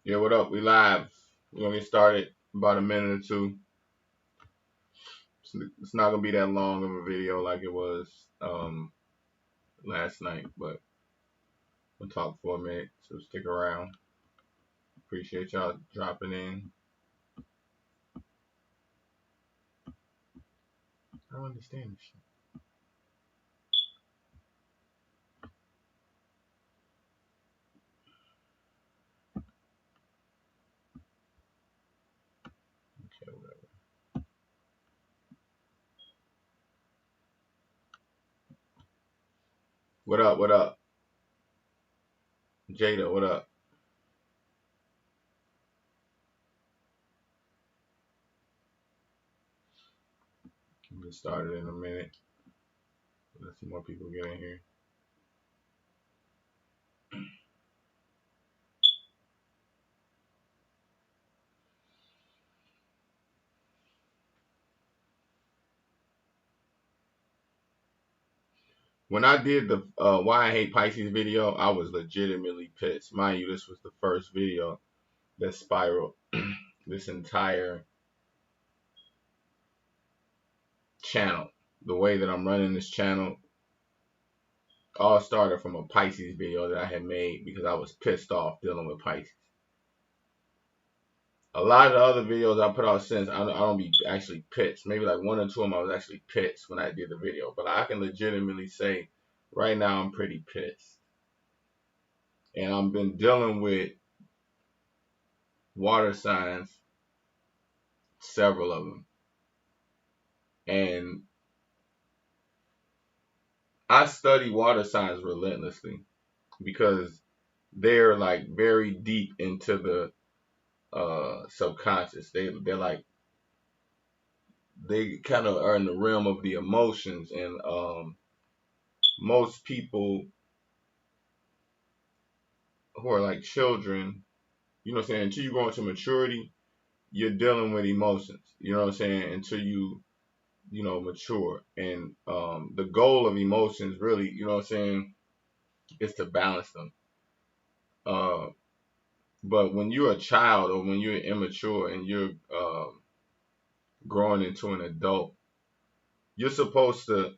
Yeah, what up? We live. We're gonna get started in about a minute or two. It's not gonna be that long of a video like it was last night, but we'll talk for a minute. So stick around. Appreciate y'all dropping in. I don't understand this shit. Okay, whatever. What up? What up? Jada, what up? We'll get started in a minute. Let some more people get in here. When I did the Why I Hate Pisces video, I was legitimately pissed. Mind you, this was the first video that spiraled this entire channel. The way that I'm running this channel all started from a Pisces video that I had made because I was pissed off dealing with Pisces. A lot of the other videos I put out since, I don't be actually pissed. Maybe like one or two of them I was actually pissed when I did the video. But I can legitimately say right now I'm pretty pissed. And I've been dealing with water signs, several of them. And I study water signs relentlessly because they're like very deep into the subconscious. They're like they kind of are in the realm of the emotions, and most people who are like children, you know what I'm saying, until you go into maturity, you're dealing with emotions, you know what I'm saying, until you know, mature. And the goal of emotions really, you know what I'm saying, is to balance them. Uh, but when you're a child or when you're immature and you're growing into an adult, you're supposed to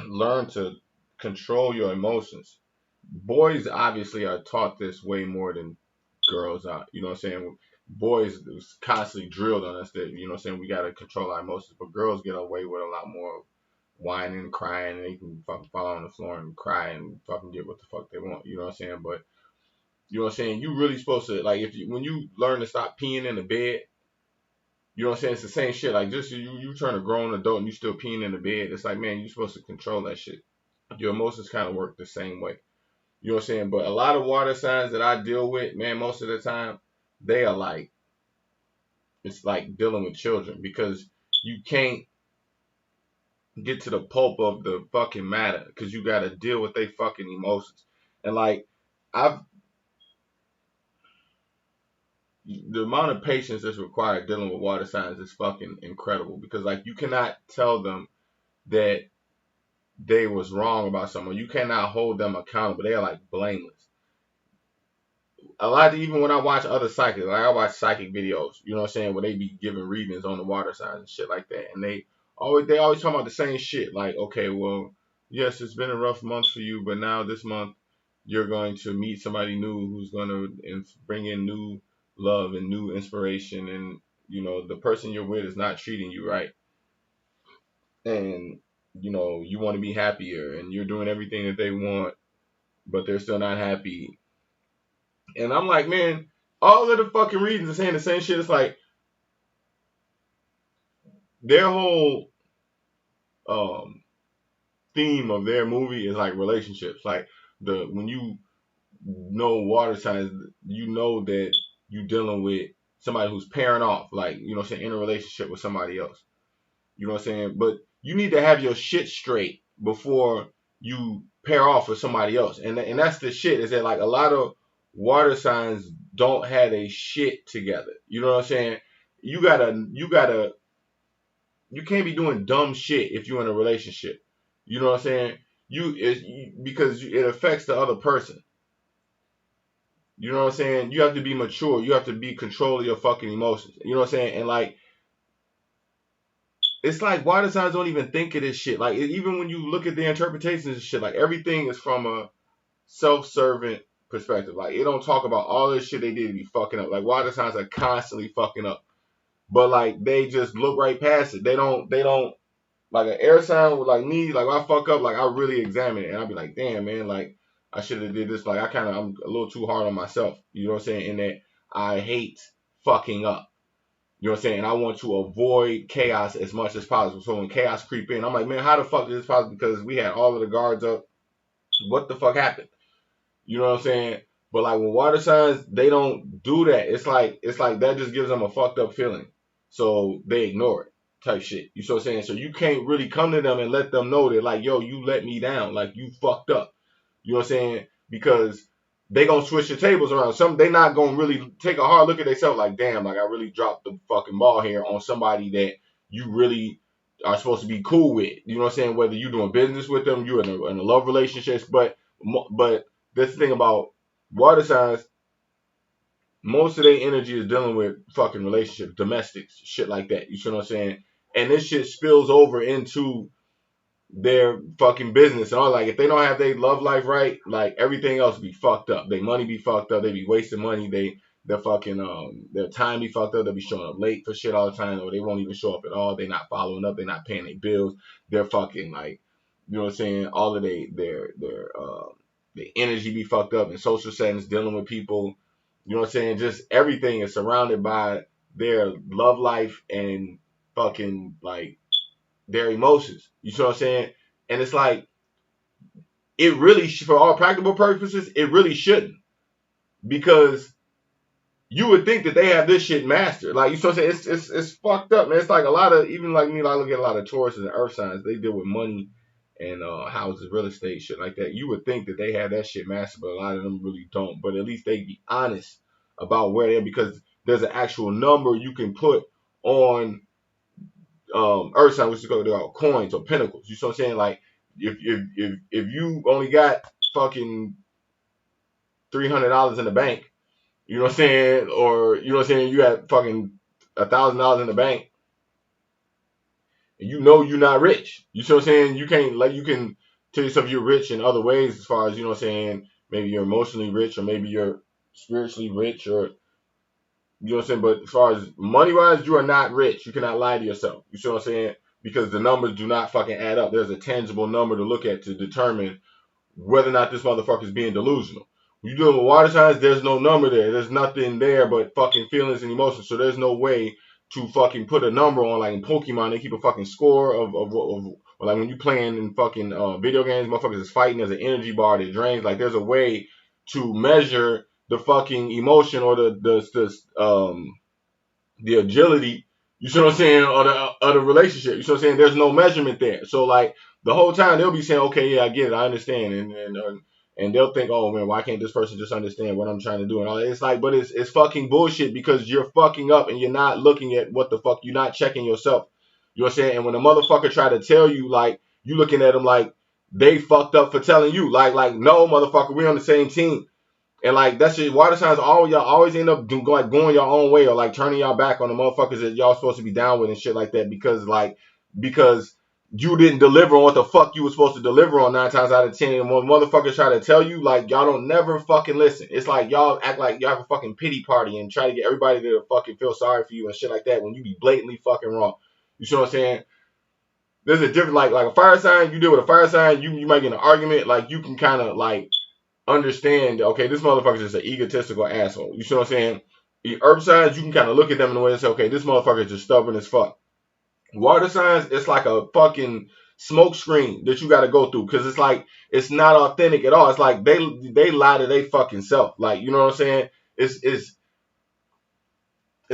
learn to control your emotions. Boys obviously are taught this way more than girls are. You know what I'm saying? Boys was constantly drilled on us that, you know what I'm saying, we gotta control our emotions, but girls get away with a lot more whining and crying, and they can fucking fall on the floor and cry and fucking get what the fuck they want. You know what I'm saying? But you know what I'm saying? You really supposed to, like, if you when you learn to stop peeing in the bed, you know what I'm saying? It's the same shit. Like, just you turn a grown adult and you still peeing in the bed. It's like, man, you're supposed to control that shit. Your emotions kind of work the same way. You know what I'm saying? But a lot of water signs that I deal with, man, most of the time, they are like, it's like dealing with children because you can't get to the pulp of the fucking matter because you got to deal with their fucking emotions. And like, I've, the amount of patience that's required dealing with water signs is fucking incredible because like, you cannot tell them that they was wrong about someone. You cannot hold them accountable. They are like blameless. A lot of, even when I watch other psychics, like I watch psychic videos, you know what I'm saying, where they be giving readings on the water signs and shit like that, and they always talk about the same shit. Like, okay, well, yes, it's been a rough month for you, but now this month you're going to meet somebody new who's going to bring in new love and new inspiration, and you know the person you're with is not treating you right, and you know you want to be happier, and you're doing everything that they want, but they're still not happy. And I'm like, man, all of the fucking reasons are saying the same shit. It's like their whole um theme of their movie is like relationships. Like the when you know water signs, you know that you dealing with somebody who's pairing off, like, you know what I'm saying, in a relationship with somebody else. You know what I'm saying? But you need to have your shit straight before you pair off with somebody else. And that's the shit, is that like a lot of water signs don't have a shit together. You know what I'm saying? You gotta you can't be doing dumb shit if you're in a relationship. You know what I'm saying? Because it affects the other person. You know what I'm saying? You have to be mature. You have to be control of your fucking emotions. You know what I'm saying? And like, it's like water signs don't even think of this shit. Like, even when you look at the interpretations and shit, like everything is from a self-servant perspective. Like, it don't talk about all this shit they did to be fucking up. Like, water signs are constantly fucking up, but like they just look right past it. They don't like an air sign with like me. Like, when I fuck up, like I really examine it and I'll be like, damn man, like I should have did this. Like I'm a little too hard on myself. You know what I'm saying? In that I hate fucking up. You know what I'm saying? And I want to avoid chaos as much as possible. So when chaos creep in, I'm like, man, how the fuck is this possible? Because we had all of the guards up. What the fuck happened? You know what I'm saying? But like with water signs, they don't do that. It's like that just gives them a fucked up feeling. So they ignore it type shit. You know what I'm saying? So you can't really come to them and let them know that like, yo, you let me down. Like you fucked up. You know what I'm saying? Because they gonna switch the tables around. They not gonna really take a hard look at themselves like, damn, like I really dropped the fucking ball here on somebody that you really are supposed to be cool with. You know what I'm saying? Whether you doing business with them, you in a love relationships, but that's the thing about water signs. Most of their energy is dealing with fucking relationships, domestics, shit like that. You see what I'm saying? And this shit spills over into their fucking business and all. Like if they don't have their love life right, like everything else be fucked up. Their money be fucked up. They be wasting money. Their fucking their time be fucked up. They be showing up late for shit all the time, or they won't even show up at all. They not following up. They not paying their bills. They're fucking like, you know what I'm saying? All of their energy be fucked up in social settings, dealing with people. You know what I'm saying? Just everything is surrounded by their love life and fucking like their emotions. You see what I'm saying? And it's like it really, for all practical purposes, it really shouldn't, because you would think that they have this shit mastered. Like you see what I'm saying? It's fucked up, man. It's like a lot of, even like me, like I look at a lot of Tauruses and Earth signs. They deal with money and houses, real estate, shit like that. You would think that they have that shit mastered, but a lot of them really don't. But at least they be honest about where they're, because there's an actual number you can put on earth sign, which is called coins or pinnacles. You see what I'm saying? Like if you only got fucking $300 in the bank, you know what I'm saying, or you know what I'm saying, you got fucking $1,000 in the bank, and you know you're not rich. You see what I'm saying? You can't, like, you can tell yourself you're rich in other ways, as far as, you know what I'm saying, maybe you're emotionally rich or maybe you're spiritually rich, or you know what I'm saying? But as far as money wise, you are not rich. You cannot lie to yourself. You see what I'm saying? Because the numbers do not fucking add up. There's a tangible number to look at to determine whether or not this motherfucker is being delusional. When you're dealing with water signs, there's no number there. There's nothing there but fucking feelings and emotions. So there's no way to fucking put a number on. Like in Pokemon, they keep a fucking score of or like when you playing in fucking video games, motherfuckers is fighting. There's an energy bar that drains. Like there's a way to measure the fucking emotion or the agility, you see what I'm saying, of the relationship. You see what I'm saying? There's no measurement there. So like the whole time they'll be saying, okay, yeah, I get it, I understand, and they'll think, oh man, why can't this person just understand what I'm trying to do and all that? It's like, but it's fucking bullshit, because you're fucking up and you're not looking at what the fuck, you're not checking yourself. You know what I'm saying? And when a motherfucker try to tell you, like, you looking at them like they fucked up for telling you, like no motherfucker, we on the same team. And like that shit, water signs, all y'all always end up going your own way, or like turning y'all back on the motherfuckers that y'all supposed to be down with and shit like that, because you didn't deliver on what the fuck you was supposed to deliver on 9 times out of 10. And when motherfuckers try to tell you, like, y'all don't never fucking listen. It's like y'all act like y'all have a fucking pity party and try to get everybody to fucking feel sorry for you and shit like that when you be blatantly fucking wrong. You see what I'm saying? There's a different, like a fire sign. You deal with a fire sign, you might get in an argument. Like you can kind of like understand, okay, this motherfucker is just an egotistical asshole. You see what I'm saying? The earth signs, you can kind of look at them in a way and say, okay, this motherfucker is just stubborn as fuck. Water signs, it's like a fucking smoke screen that you got to go through, because it's like it's not authentic at all. It's like they lie to they fucking self. Like, you know what I'm saying? It's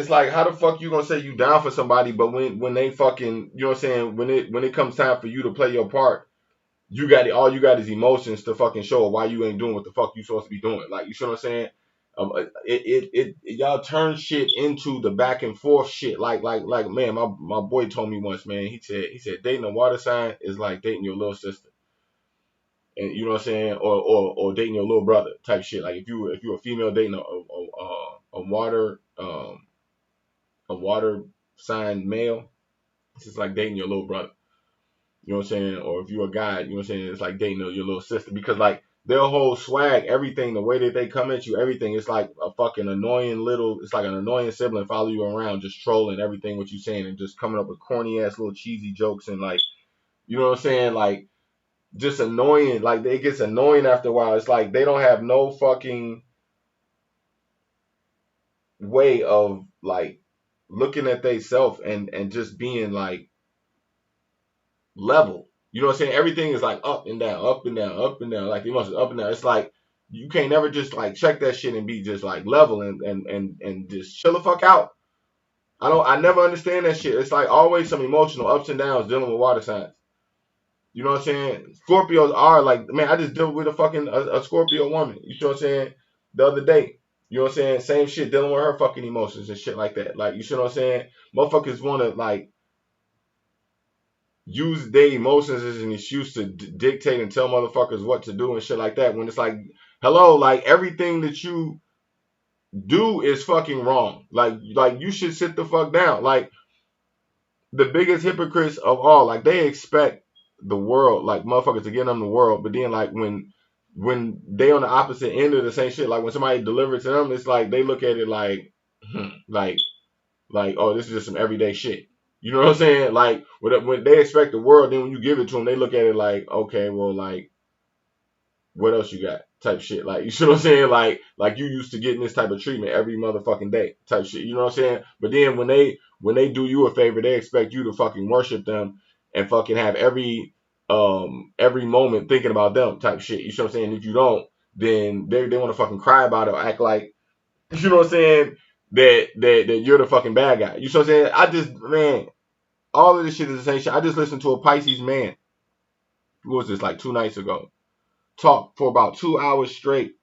like, how the fuck you gonna say you down for somebody, but when they fucking, you know what I'm saying, when it comes time for you to play your part, you got it. All you got is emotions to fucking show why you ain't doing what the fuck you supposed to be doing. Like, you see what I'm saying? Y'all turn shit into the back and forth shit. Like man, my boy told me once, man. He said dating a water sign is like dating your little sister. and you know what I'm saying, or dating your little brother type shit. Like if you a female dating a water a water sign male, it's just like dating your little brother. You know what I'm saying? Or if you're a guy, you know what I'm saying, it's like dating your little sister because like their whole swag, everything, the way that they come at you, everything, it's like a fucking annoying little, it's like an annoying sibling follow you around, just trolling everything what you saying and just coming up with corny ass little cheesy jokes and like, you know what I'm saying, like just annoying. Like it gets annoying after a while. It's like they don't have no fucking way of like looking at they self and just being like level. You know what I'm saying? Everything is like up and down, up and down, up and down. Like the emotions up and down. It's like you can't never just like check that shit and be just like level and just chill the fuck out. I never understand that shit. It's like always some emotional ups and downs dealing with water signs. You know what I'm saying? Scorpios are like, man, I just dealt with a fucking a Scorpio woman. You know what I'm saying? The other day. You know what I'm saying? Same shit dealing with her fucking emotions and shit like that. Like, you see what I'm saying? Motherfuckers want to like use their emotions as an excuse to dictate and tell motherfuckers what to do and shit like that. When it's like, hello, like everything that you do is fucking wrong. Like you should sit the fuck down. Like the biggest hypocrites of all, like they expect the world, like motherfuckers to give them the world, but then like when they on the opposite end of the same shit, like when somebody delivers to them, it's like they look at it like, like oh, this is just some everyday shit. You know what I'm saying? Like when they expect the world, then when you give it to them, they look at it like, okay, well, like what else you got? Type shit. Like, you see what I'm saying? Like you used to getting this type of treatment every motherfucking day. Type shit. You know what I'm saying? But then when they do you a favor, they expect you to fucking worship them and fucking have every moment thinking about them type shit. You see what I'm saying? If you don't, then they want to fucking cry about it or act like, you know what I'm saying, that you're the fucking bad guy. You see what I'm saying? I just, man, all of this shit is the same shit. I just listened to a Pisces man. What was this, like 2 nights ago? Talk for about 2 hours straight.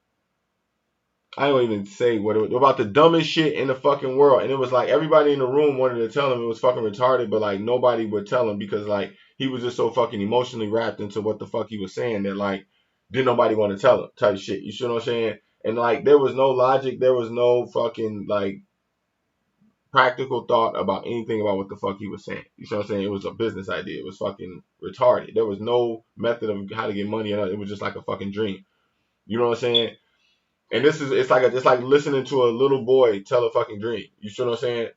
I don't even say what it was about, the dumbest shit in the fucking world. And it was like everybody in the room wanted to tell him it was fucking retarded, but like nobody would tell him because like he was just so fucking emotionally wrapped into what the fuck he was saying that like didn't nobody want to tell him type shit. You see what I'm saying? And like there was no logic, there was no fucking like practical thought about anything about what the fuck he was saying. You see what I'm saying? It was a business idea. It was fucking retarded. There was no method of how to get money. It was just like a fucking dream. You know what I'm saying? And this is it's like listening to a little boy tell a fucking dream. You see what I'm saying?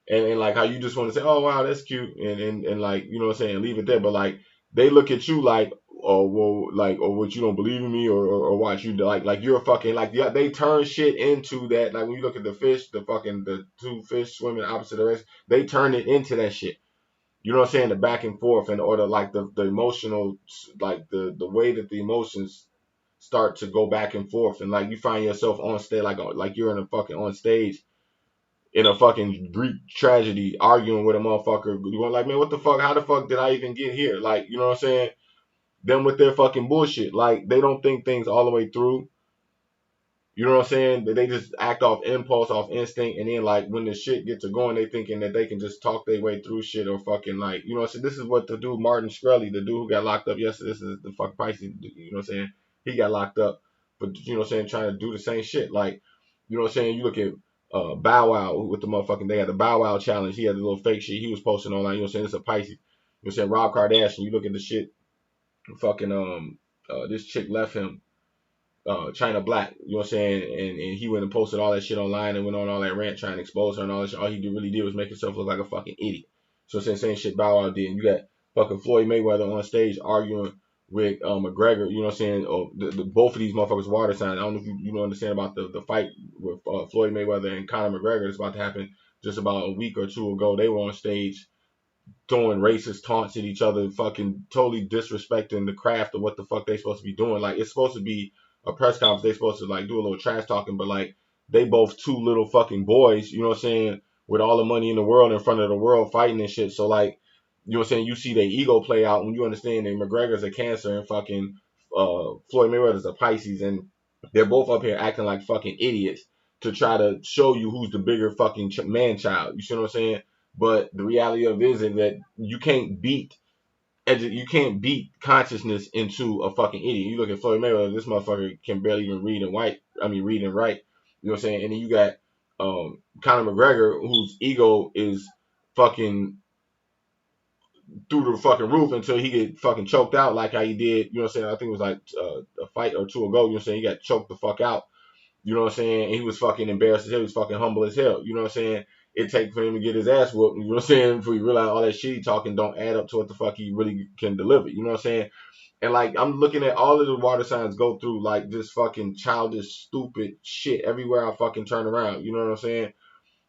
And like how you just want to say, oh wow, that's cute, and like you know what I'm saying, leave it there. But like they look at you like, oh well, like or what you don't believe in me or what you like you're a fucking like yeah, they turn shit into that. Like when you look at the fish, the two fish swimming opposite direction, they turn it into that shit. You know what I'm saying? The back and forth and or the like the emotional like the way that the emotions start to go back and forth and like you find yourself on stage like you're in a fucking on stage in a fucking Greek tragedy arguing with a motherfucker. You want like, man, what the fuck? How the fuck did I even get here? Like, you know what I'm saying? Them with their fucking bullshit. Like, they don't think things all the way through. You know what I'm saying? They just act off impulse, off instinct, and then like when the shit gets to going, they thinking that they can just talk their way through shit or fucking like, you know what I'm saying? This is what the dude Martin Shkreli, the dude who got locked up yesterday, this is the fucking Pisces, you know what I'm saying? He got locked up, but you know what I'm saying, trying to do the same shit. Like, you know what I'm saying? You look at Bow Wow with the motherfucking, they had the Bow Wow challenge. He had the little fake shit he was posting online. You know what I'm saying? It's a Pisces. You know what I'm saying? Rob Kardashian. You look at the shit. Fucking this chick left him, China Black, you know what I'm saying? And he went and posted all that shit online and went on all that rant trying to expose her and all that shit. All he really did was make himself look like a fucking idiot. So saying same shit Bow Wow did. And you got fucking Floyd Mayweather on stage arguing with McGregor, you know what I'm saying? Oh, both of these motherfuckers water signs. I don't know if you know understand about the fight with Floyd Mayweather and Conor McGregor that's about to happen just about a week or two ago. They were on stage throwing racist taunts at each other, fucking totally disrespecting the craft of what the fuck they supposed to be doing. Like it's supposed to be a press conference. They supposed to like do a little trash talking, but like they both two little fucking boys, you know what I'm saying, with all the money in the world in front of the world fighting and shit. So like, you know what I'm saying, you see their ego play out when you understand that McGregor's a Cancer and fucking Floyd Mayweather's a Pisces, and they're both up here acting like fucking idiots to try to show you who's the bigger fucking man child. You see what I'm saying? But the reality of it is that you can't beat you can't beat consciousness into a fucking idiot. You look at Floyd Mayweather, this motherfucker can barely even read and write. You know what I'm saying? And then you got Conor McGregor, whose ego is fucking through the fucking roof until he get fucking choked out like how he did. You know what I'm saying? I think it was like a fight or two ago. You know what I'm saying? He got choked the fuck out. You know what I'm saying? And he was fucking embarrassed as hell. He was fucking humble as hell. You know what I'm saying? It takes for him to get his ass whooped. You know what I'm saying? Before he realize all that shit he talking don't add up to what the fuck he really can deliver. You know what I'm saying? And like I'm looking at all of the water signs go through like this fucking childish, stupid shit everywhere I fucking turn around. You know what I'm saying?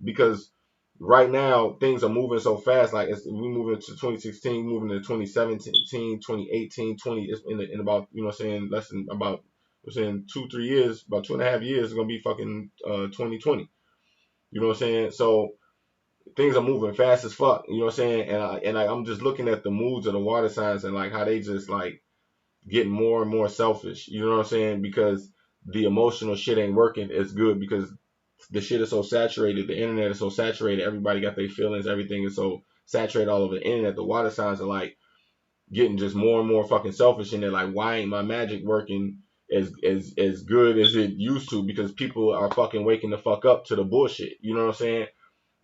Because right now things are moving so fast. Like we moving to 2016, moving to 2017, 2018, 20. It's in about, you know what I'm saying, less than about, I'm saying 2-3 years, about 2.5 years. It's gonna be fucking 2020. You know what I'm saying? So things are moving fast as fuck. You know what I'm saying? And I'm just looking at the moods of the water signs and like how they just like getting more and more selfish. You know what I'm saying? Because the emotional shit ain't working as good because the shit is so saturated. The internet is so saturated. Everybody got their feelings. Everything is so saturated all over the internet. The water signs are like getting just more and more fucking selfish. And they're like, why ain't my magic working as good as it used to? Because people are fucking waking the fuck up to the bullshit. You know what I'm saying?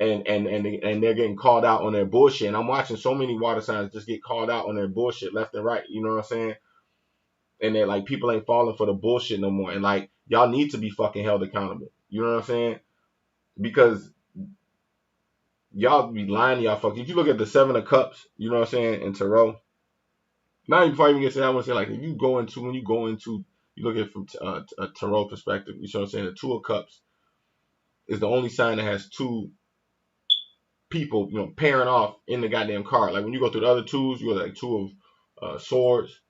And they're getting called out on their bullshit. And I'm watching so many water signs just get called out on their bullshit left and right. You know what I'm saying? And they're like, people ain't falling for the bullshit no more. And like, y'all need to be fucking held accountable. You know what I'm saying? Because y'all be lying to y'all fuck. If you look at the Seven of Cups, you know what I'm saying, in Tarot, not even before I even get to that, I want to say, like, if you go into, when you go into, you look at it from a Tarot perspective, you know what I'm saying, the Two of Cups is the only sign that has two people, you know, pairing off in the goddamn card. Like, when you go through the other twos, you go like Two of Swords,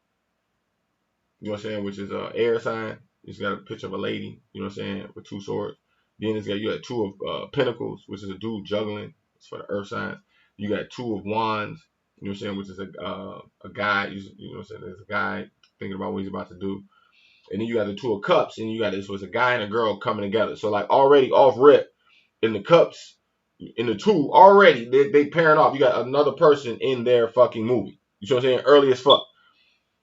you know what I'm saying, which is a air sign. It's got a picture of a lady, you know what I'm saying, with two swords. Then it's got, you got Two of Pentacles, which is a dude juggling. It's for the earth signs. You got Two of Wands, you know what I'm saying, which is a guy, you know what I'm saying, there's a guy thinking about what he's about to do. And then you got the Two of Cups, and you got this was a guy and a girl coming together. So like already off rip in the cups, in the two, already they pairing off. You got another person in their fucking movie. You know what I'm saying? Early as fuck.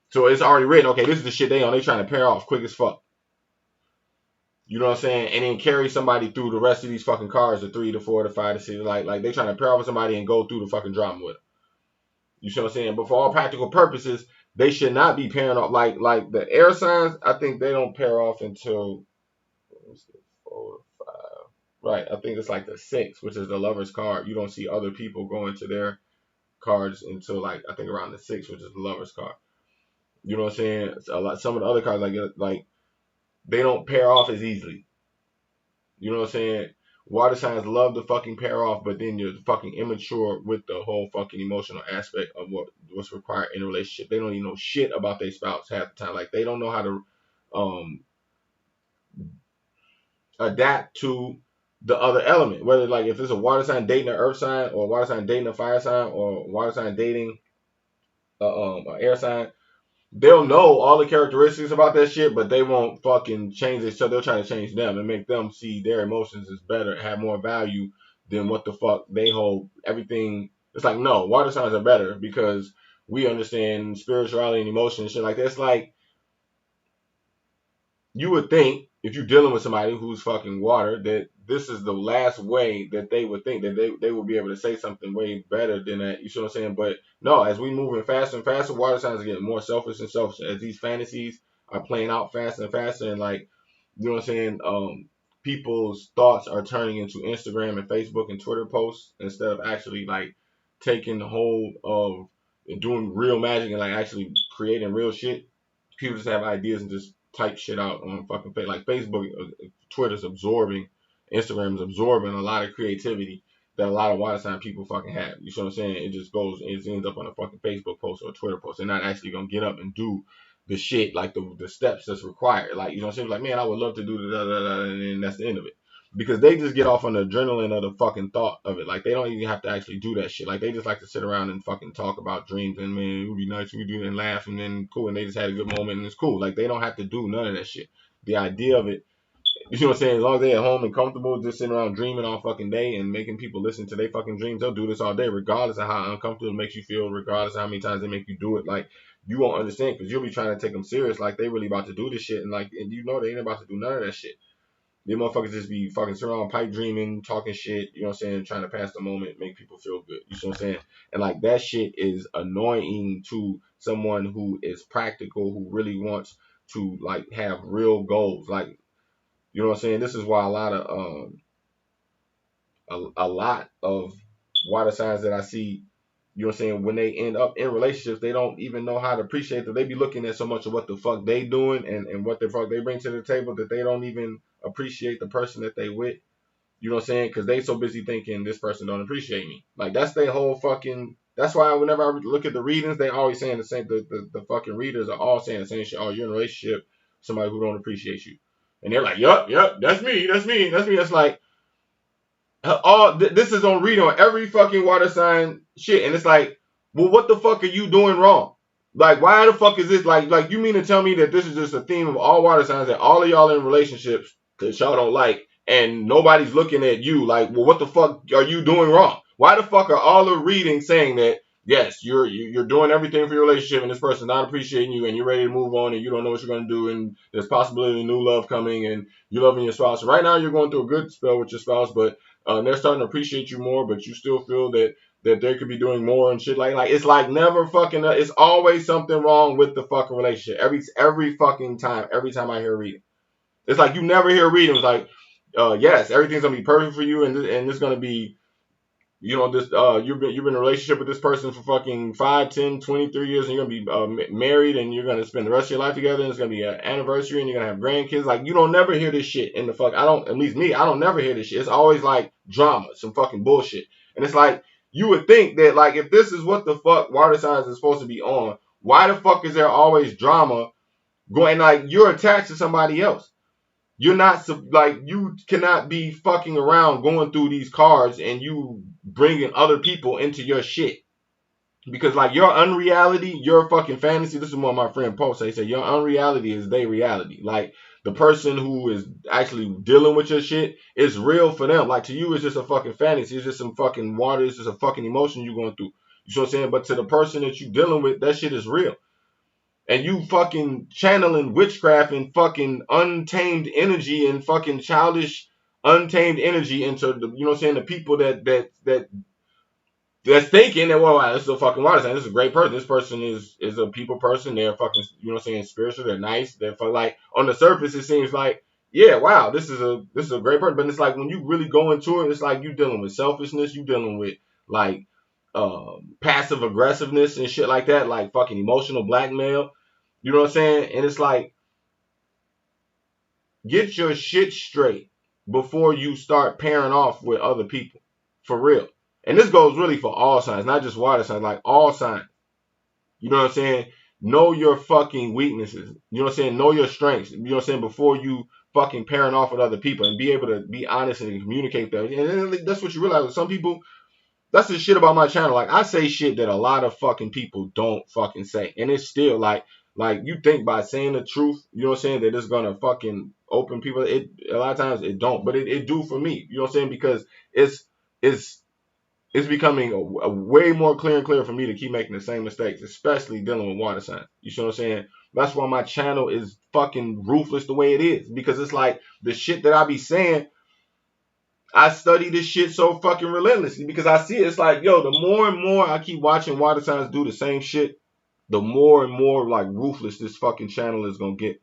So it's already written, okay, this is the shit they on. They trying to pair off quick as fuck. You know what I'm saying? And then carry somebody through the rest of these fucking cards, the 3, the 4, the 5, the 6. Like they trying to pair off with somebody and go through the fucking drama with them. You see what I'm saying? But for all practical purposes, they should not be pairing off. Like the air signs, I think they don't pair off until, let me see, 4, 5. Right. I think it's like the 6, which is the lover's card. You don't see other people going to their cards until like I think around the 6, which is the lover's card. You know what I'm saying? Some of the other cards like they don't pair off as easily. You know what I'm saying? Water signs love to fucking pair off, but then you're fucking immature with the whole fucking emotional aspect of what's required in a relationship. They don't even know shit about their spouse half the time. Like they don't know how to adapt to the other element. Whether like if it's a water sign dating an earth sign, or a water sign dating a fire sign, or a water sign dating an air sign, they'll know all the characteristics about that shit, but they won't fucking change it. So they'll try to change them and make them see their emotions as better, have more value than what the fuck they hold everything. It's like, no, water signs are better because we understand spirituality and emotion and shit like that. It's like, you would think if you're dealing with somebody who's fucking water that this is the last way that they would think that they would be able to say something way better than that. You see what I'm saying? But no, as we moving faster and faster, water signs are getting more selfish and selfish as these fantasies are playing out faster and faster. And like, you know what I'm saying? People's thoughts are turning into Instagram and Facebook and Twitter posts instead of actually like taking hold of and doing real magic and like actually creating real shit. People just have ideas and just type shit out on fucking Facebook. Like Facebook, Twitter's absorbing, Instagram's absorbing a lot of creativity that a lot of water sign people fucking have. You see what I'm saying? It just goes, it ends up on a fucking Facebook post or a Twitter post. They're not actually gonna get up and do the shit, like the steps that's required. Like, you know what I'm saying? Like, man, I would love to do the da da da, and then that's the end of it. Because they just get off on the adrenaline of the fucking thought of it. Like, they don't even have to actually do that shit. Like, they just like to sit around and fucking talk about dreams and, man, it would be nice if we do that and laugh and then cool. And they just had a good moment and it's cool. Like, they don't have to do none of that shit. The idea of it, You see what I'm saying? As long as they at home and comfortable, just sitting around dreaming all fucking day and making people listen to their fucking dreams, they'll do this all day, regardless of how uncomfortable it makes you feel, regardless of how many times they make you do it. Like, you won't understand because you'll be trying to take them serious, like they really about to do this shit, and you know they ain't about to do none of that shit. These motherfuckers just be fucking sitting around pipe dreaming, talking shit, you know what I'm saying, trying to pass the moment, make people feel good. You see what I'm saying? And like that shit is annoying to someone who is practical, who really wants to like have real goals. Like, you know what I'm saying? This is why a lot of water signs that I see, you know what I'm saying, when they end up in relationships, they don't even know how to appreciate that. They be looking at so much of what the fuck they doing and what the fuck they bring to the table that they don't even appreciate the person that they with. You know what I'm saying? Because they so busy thinking this person don't appreciate me. Like that's their whole fucking. That's why whenever I look at the readings, they always saying the same. The fucking readers are all saying the same shit. Oh, you're in a relationship with somebody who don't appreciate you, and they're like, yup, that's me, that's me, that's me. That's like this is on reading on every fucking water sign shit, and it's like, well, what the fuck are you doing wrong? Like, why the fuck is this like you mean to tell me that this is just a theme of all water signs that all of y'all in relationships that y'all don't like, and nobody's looking at you like, well, what the fuck are you doing wrong? Why the fuck are all the readings saying that yes, you're doing everything for your relationship, and this person's not appreciating you, and you're ready to move on, and you don't know what you're gonna do, and there's possibility of new love coming, and you're loving your spouse. Right now, you're going through a good spell with your spouse, but they're starting to appreciate you more, but you still feel that they could be doing more and shit like it's like never fucking. It's always something wrong with the fucking relationship. Every fucking time. Every time I hear reading, it's like you never hear reading. It's like, yes, everything's gonna be perfect for you, and it's gonna be, you know, this you've been in a relationship with this person for fucking 5, 10, 23 years, and you're gonna be married, and you're gonna spend the rest of your life together, and it's gonna be an anniversary, and you're gonna have grandkids. Like, you don't never hear this shit in the fuck. I don't, at least me, I don't never hear this shit. It's always like drama, some fucking bullshit, and it's like you would think that like if this is what the fuck water signs is supposed to be on, why the fuck is there always drama going? Like, you're attached to somebody else. You're not like, you cannot be fucking around going through these cards and you bringing other people into your shit, because like your unreality, your fucking fantasy. This is what my friend Poe said. He said your unreality is their reality. Like, the person who is actually dealing with your shit is real for them. Like, to you, it's just a fucking fantasy. It's just some fucking water. It's just a fucking emotion you're going through. You know what I'm saying? But to the person that you dealing with, that shit is real. And you fucking channeling witchcraft and fucking untamed energy and fucking childish untamed energy into the, you know what I'm saying, the people that's thinking that, well, wow, this is a fucking water sign. This is a great person. This person is a people person. They're fucking, you know what I'm saying, spiritual. They're nice. They're like, on the surface, it seems like, yeah, wow, this is a great person. But it's like when you really go into it, it's like you dealing with selfishness. You dealing with like passive aggressiveness and shit like that, like fucking emotional blackmail. You know what I'm saying? And it's like, get your shit straight before you start pairing off with other people. For real. And this goes really for all signs, not just water signs, like all signs. You know what I'm saying? Know your fucking weaknesses. You know what I'm saying? Know your strengths. You know what I'm saying? Before you fucking pairing off with other people, and be able to be honest and communicate that. And that's what you realize with some people. That's the shit about my channel. Like, I say shit that a lot of fucking people don't fucking say. And it's still like you think by saying the truth, you know what I'm saying, that it's gonna fucking open people. It a lot of times it don't, but it do for me. You know what I'm saying? Because it's it's becoming a way more clear and clear for me to keep making the same mistakes, especially dealing with water signs. You see what I'm saying? That's why my channel is fucking ruthless the way it is. Because it's like the shit that I be saying, I study this shit so fucking relentlessly because I see it. It's like, yo, the more and more I keep watching water signs do the same shit, the more and more like ruthless this fucking channel is gonna get.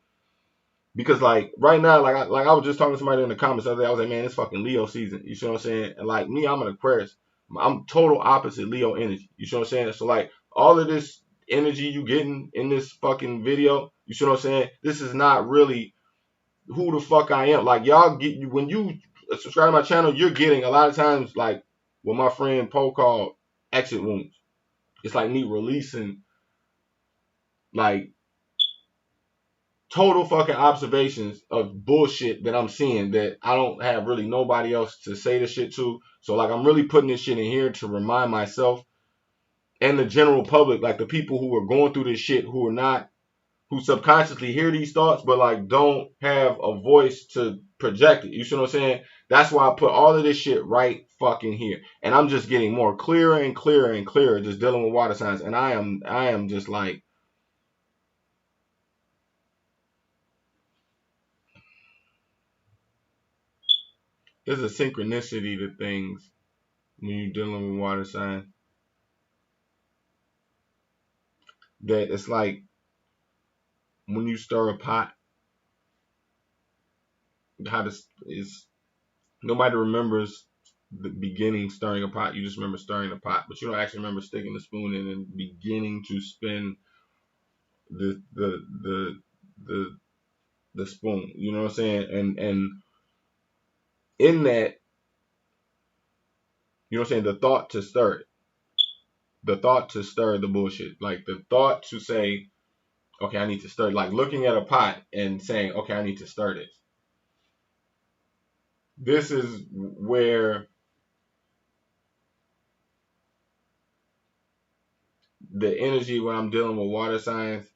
Because like right now, like I was just talking to somebody in the comments the other day. I was like, man, it's fucking Leo season. You see what I'm saying? And like me, I'm an Aquarius. I'm total opposite Leo energy. You see what I'm saying? So like all of this energy you getting in this fucking video, you see what I'm saying? This is not really who the fuck I am. Like, y'all get, when you subscribe to my channel, you're getting a lot of times like what my friend Poe called exit wounds. It's like me releasing like total fucking observations of bullshit that I'm seeing that I don't have really nobody else to say this shit to. So like I'm really putting this shit in here to remind myself and the general public, like the people who are going through this shit, who are not who subconsciously hear these thoughts, but like don't have a voice to project it. You see what I'm saying? That's why I put all of this shit right fucking here. And I'm just getting more clearer and clearer and clearer just dealing with water signs. And I am just like, there's a synchronicity to things when you're dealing with water signs that it's like when you stir a pot, how this is, nobody remembers the beginning stirring a pot. You just remember stirring the pot, but you don't actually remember sticking the spoon in and beginning to spin the the the the the spoon. You know what I'm saying? And in that, you know what I'm saying, the thought to stir it, the thought to stir the bullshit, like the thought to say, okay, I need to stir, like looking at a pot and saying, okay, I need to stir this. This is where the energy when I'm dealing with water signs,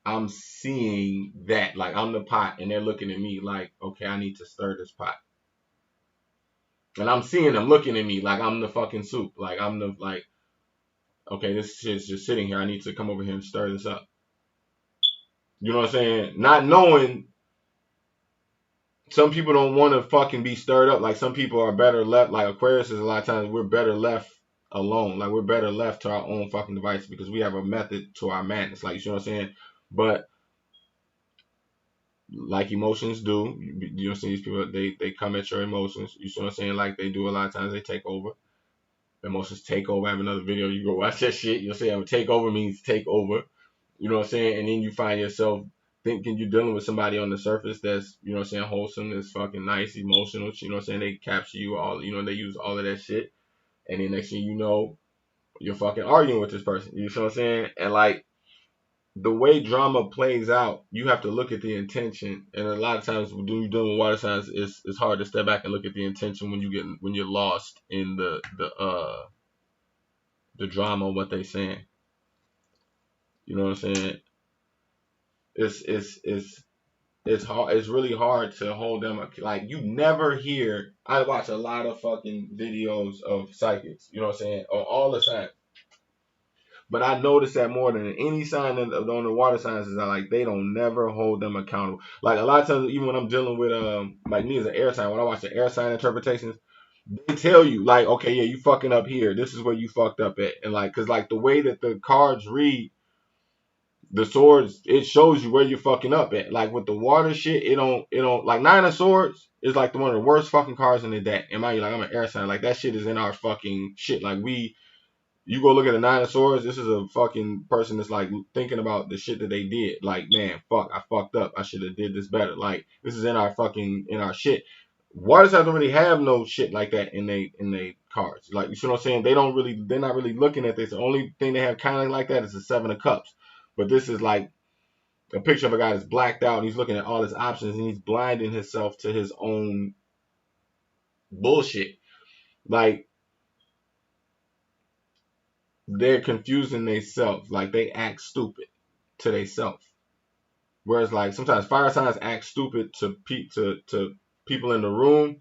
I'm seeing that like I'm the pot and they're looking at me like, okay, I need to stir this pot. And I'm seeing them looking at me like I'm the fucking soup. Like I'm the like, okay, this shit's just sitting here. I need to come over here and stir this up. You know what I'm saying? Not knowing some people don't want to fucking be stirred up. Like some people are better left. Like Aquarius is a lot of times we're better left alone. Like we're better left to our own fucking devices because we have a method to our madness. Like you know what I'm saying? But like emotions do. You know, see these people, they come at your emotions. You see what I'm saying? Like they do a lot of times, they take over. Emotions take over. I have another video. You go watch that shit. You'll see take over means take over. You know what I'm saying? And then you find yourself thinking you're dealing with somebody on the surface that's, you know what I'm saying, wholesome, that's fucking nice, emotional. You know what I'm saying? They capture you all, you know, they use all of that shit. And then next thing you know, you're fucking arguing with this person. You know what I'm saying? And like, the way drama plays out, you have to look at the intention. And a lot of times when you're doing water signs, it's hard to step back and look at the intention when you're lost in the drama of what they're saying. You know what I'm saying? It's it's it's it's hard. It's really hard to hold them. Like you never hear. I watch a lot of fucking videos of psychics. You know what I'm saying? All the time. But I notice that more than any sign on the water signs is that like they don't never hold them accountable. Like a lot of times, even when I'm dealing with like me as an air sign, when I watch the air sign interpretations, they tell you like, okay, yeah, you fucking up here. This is where you fucked up at, and like, cause like the way that the cards read, the swords, it shows you where you're fucking up at. Like with the water shit, it don't like Nine of Swords is like one of the worst fucking cards in the deck. And mind you, like I'm an air sign, like that shit is in our fucking shit. Like you go look at the Nine of Swords, this is a fucking person that's like thinking about the shit that they did. Like, man, fuck, I fucked up. I should have did this better. Like, this is in our shit. Water signs don't really have no shit like that in they cards. Like, you see what I'm saying? They're not really looking at this. The only thing they have kind of like that is the Seven of Cups. But this is like a picture of a guy that's blacked out and he's looking at all his options and he's blinding himself to his own bullshit. Like, they're confusing themselves. Like they act stupid to themselves. Whereas like sometimes fire signs act stupid to people in the room.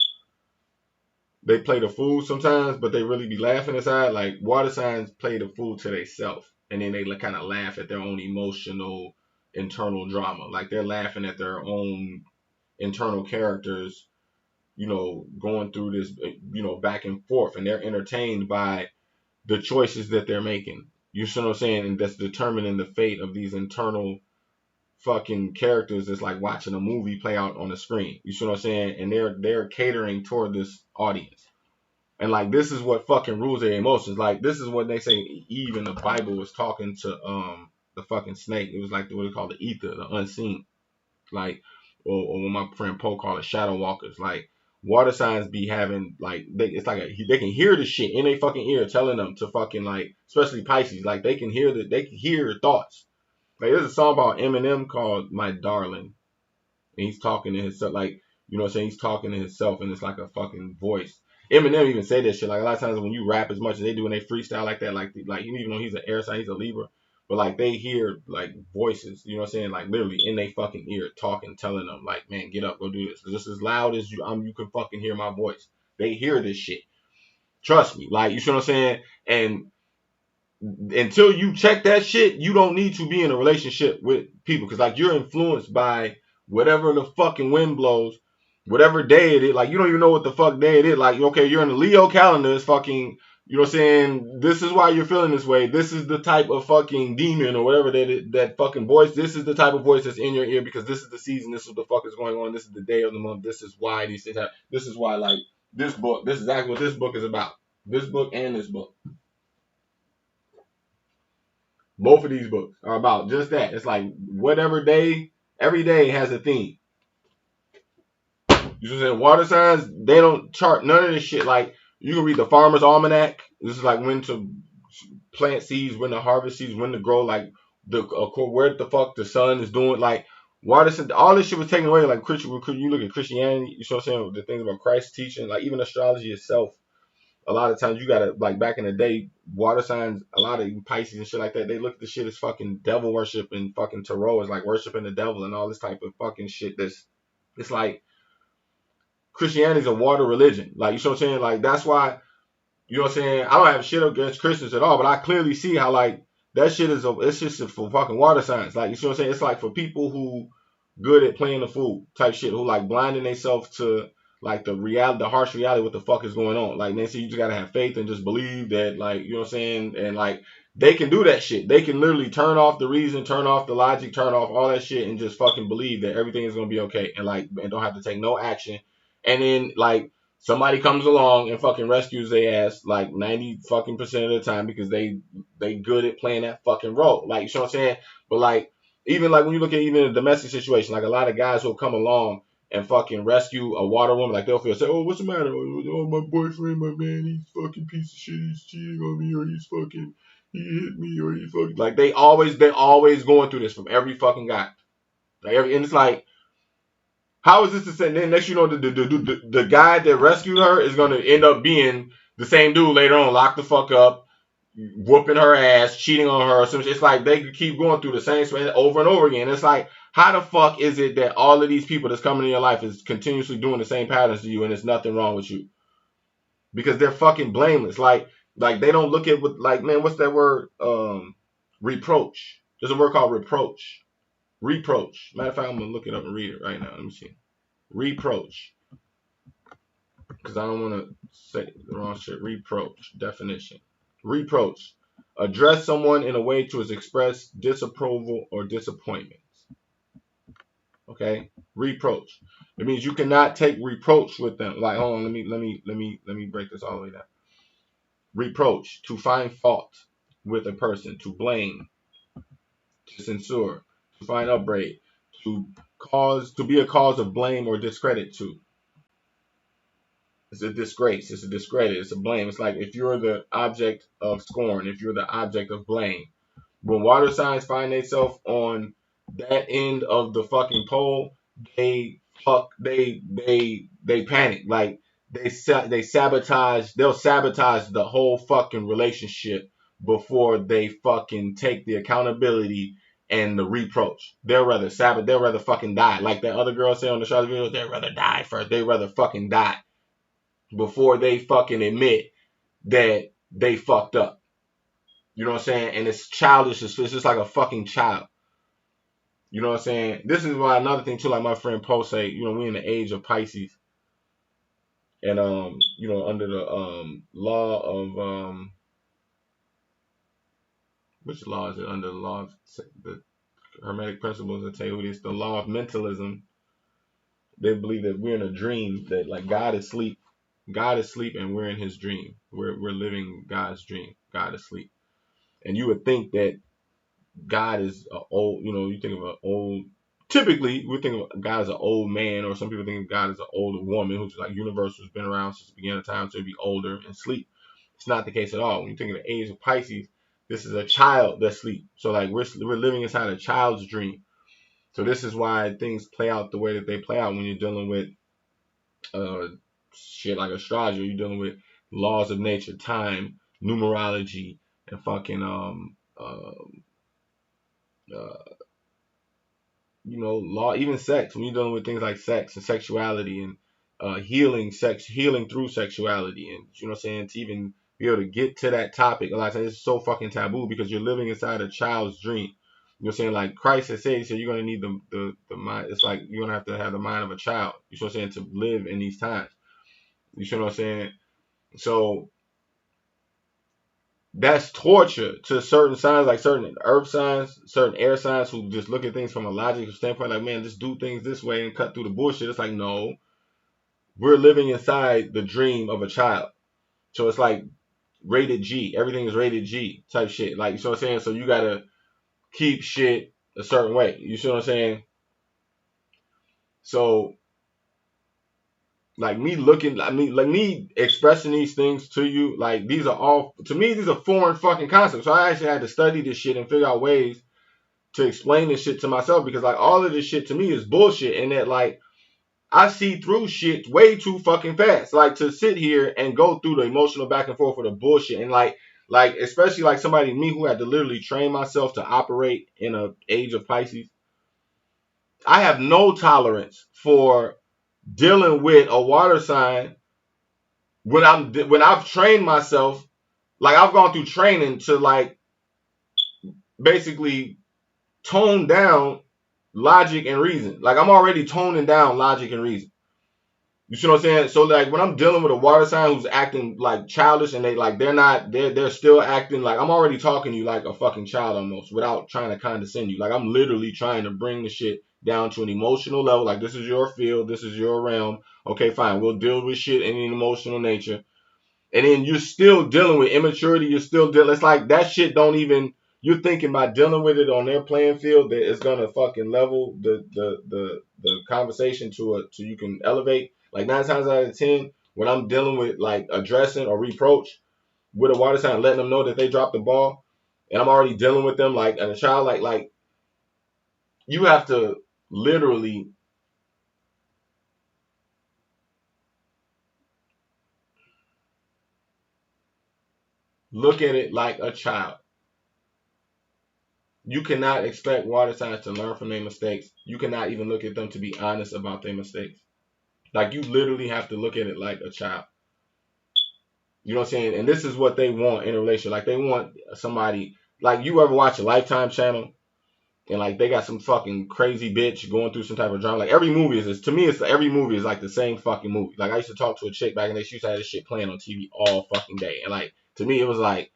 They play the fool sometimes, but they really be laughing inside. Like water signs play the fool to themselves, and then they kind of laugh at their own emotional internal drama. Like they're laughing at their own internal characters, you know, going through this, you know, back and forth, and they're entertained by the choices that they're making. You see what I'm saying? And that's determining the fate of these internal fucking characters. That's like watching a movie play out on the screen. You see what I'm saying? And they're catering toward this audience. And like this is what fucking rules their emotions. Like this is what they say Eve in the Bible was talking to the fucking snake. It was like what they call the ether, the unseen. Like or what my friend Poe called it, shadow walkers. Like water signs be having like it's like they can hear the shit in their fucking ear telling them to fucking like, especially Pisces, like they can hear thoughts. Like there's a song about Eminem called My Darling, and he's talking to himself, like, you know what I'm saying, he's talking to himself and it's like a fucking voice. Eminem even say that shit. Like a lot of times when you rap as much as they do and they freestyle like that, like even though he's an air sign, he's a Libra, but like they hear like voices, you know what I'm saying? Like literally in their fucking ear talking, telling them like, man, get up, go do this. Just as loud as you can fucking hear my voice. They hear this shit. Trust me. Like, you see what I'm saying? And until you check that shit, you don't need to be in a relationship with people because like you're influenced by whatever the fucking wind blows, whatever day it is. Like you don't even know what the fuck day it is. Like okay, you're in the Leo calendar. It's fucking. You know what I'm saying? This is why you're feeling this way. This is the type of fucking demon or whatever that fucking voice. This is the type of voice that's in your ear because this is the season. This is what the fuck is going on. This is the day of the month. This is why these things happen. This is why like this book. This is exactly what this book is about. This book and this book. Both of these books are about just that. It's like whatever day, every day has a theme. You know what I'm saying? Water signs, they don't chart none of this shit. Like you can read the Farmer's Almanac. This is like when to plant seeds, when to harvest seeds, when to grow. Like the where the fuck the sun is doing. Like water, all this shit was taken away. Like Christian, you look at Christianity. You know what I'm saying? The things about Christ's teaching, like even astrology itself. A lot of times you gotta like back in the day, water signs, a lot of Pisces and shit like that, they look at the shit as fucking devil worship and fucking tarot is like worshiping the devil and all this type of fucking shit. That's it's like Christianity is a water religion. Like you know what I'm saying? Like that's why you know what I'm saying? I don't have shit against Christians at all, but I clearly see how like that shit is it's just for fucking water signs. Like you see what I'm saying? It's like for people who good at playing the fool type shit, who like blinding themselves to like the reality, the harsh reality, what the fuck is going on. Like Nancy, you just gotta have faith and just believe that, like, you know what I'm saying? And like they can do that shit. They can literally turn off the reason, turn off the logic, turn off all that shit and just fucking believe that everything is gonna be okay and like and don't have to take no action. And then like somebody comes along and fucking rescues their ass like 90 fucking percent of the time because they good at playing that fucking role. Like you know what I'm saying? But like even like when you look at even a domestic situation, like a lot of guys will come along and fucking rescue a water woman, like they'll feel say, oh, what's the matter? Oh, my boyfriend, my man, he's fucking piece of shit, he's cheating on me, or he's fucking he hit me, or he fucking like they're always going through this from every fucking guy. Like and it's like how is this the same? Then next you know the guy that rescued her is gonna end up being the same dude later on, locked the fuck up, whooping her ass, cheating on her. So it's like they could keep going through the same thing over and over again. It's like how the fuck is it that all of these people that's coming in your life is continuously doing the same patterns to you and there's nothing wrong with you because they're fucking blameless. Like they don't look at what like man, what's that word? Reproach. There's a word called reproach. Reproach. Matter of fact, I'm gonna look it up and read it right now. Let me see. Reproach. Because I don't want to say the wrong shit. Reproach. Definition. Reproach. Address someone in a way to express disapproval or disappointment. Okay? Reproach. It means you cannot take reproach with them. Like, hold on, let me break this all the way down. Reproach. To find fault with a person, to blame, to censure, to find upbraid, to be a cause of blame or discredit to. It's a disgrace. It's a discredit. It's a blame. It's like if you're the object of scorn, if you're the object of blame. When water signs find themselves on that end of the fucking pole, they panic. Like they sabotage. They'll sabotage the whole fucking relationship before they fucking take the accountability and the reproach. They'll rather sabotage. They'll rather fucking die. Like that other girl said on the Charlotte video. They'd rather die first. They'd rather fucking die before they fucking admit that they fucked up. You know what I'm saying? And it's childish. It's just like a fucking child. You know what I'm saying? This is why another thing too, like my friend Poe say, you know, we're in the age of Pisces. And you know, under the law of which law is it? Under the law of the Hermetic principles that tell you it's the law of mentalism. They believe that we're in a dream, that like God is asleep. God is asleep and we're in his dream. We're living God's dream. God is asleep. And you would think that God is a old, you know, you think of an old, typically we think of God as an old man, or some people think of God as an older woman who's like universal, has been around since the beginning of time, so he'd be older and sleep. It's not the case at all. When you think of the age of Pisces, this is a child that sleep. So like we're living inside a child's dream. So this is why things play out the way that they play out when you're dealing with uh shit like astrology. You're dealing with laws of nature, time, numerology, and fucking uh, law, even sex, when you're dealing with things like sex and sexuality and healing through sexuality, and what I'm saying, to even be able to get to that topic, a lot of times it's so fucking taboo because you're living inside a child's dream. You know what I'm saying? Like Christ has said, he said you're gonna need the mind. It's like you're gonna have to have the mind of a child. You know what I'm saying, to live in these times. You know what I'm saying? So that's torture to certain signs, like certain earth signs, certain air signs, who just look at things from a logical standpoint, like, man, just do things this way and cut through the bullshit. It's like, no, we're living inside the dream of a child. So it's like rated G. Everything is rated G type shit. Like, you know what I'm saying? So you gotta keep shit a certain way. You see what I'm saying? So like me looking, like me expressing these things to you, like these are all, to me, these are foreign fucking concepts. So I actually had to study this shit and figure out ways to explain this shit to myself, because like all of this shit to me is bullshit, and that like I see through shit way too fucking fast. Like to sit here and go through the emotional back and forth with the bullshit, and like especially like somebody me who had to literally train myself to operate in a age of Pisces. I have no tolerance for dealing with a water sign when I've trained myself, like I've gone through training to like basically tone down logic and reason. Like I'm already toning down logic and reason. You see what I'm saying? So like when I'm dealing with a water sign who's acting like childish, and they're still acting like, I'm already talking to you like a fucking child almost, without trying to condescend you. Like I'm literally trying to bring the shit down to an emotional level. Like, this is your field, this is your realm. Okay, fine. We'll deal with shit in an emotional nature. And then you're still dealing with immaturity. You're still dealing. It's like that shit don't even. You're thinking about dealing with it on their playing field that it's gonna fucking level the conversation to you can elevate. Like 9 times out of 10, when I'm dealing with like addressing or reproach with a water sign, letting them know that they dropped the ball, and I'm already dealing with them like a child. Like you have to literally look at it like a child. You cannot expect water signs to learn from their mistakes. You cannot even look at them to be honest about their mistakes. Like you literally have to look at it like a child. You know what I'm saying? And this is what they want in a relationship. Like they want somebody, like, you ever watch a Lifetime channel and like they got some fucking crazy bitch going through some type of drama. Like every movie is this. To me, it's every movie is like the same fucking movie. Like I used to talk to a chick back in the day. She used to have this shit playing on TV all fucking day. And like to me, it was like,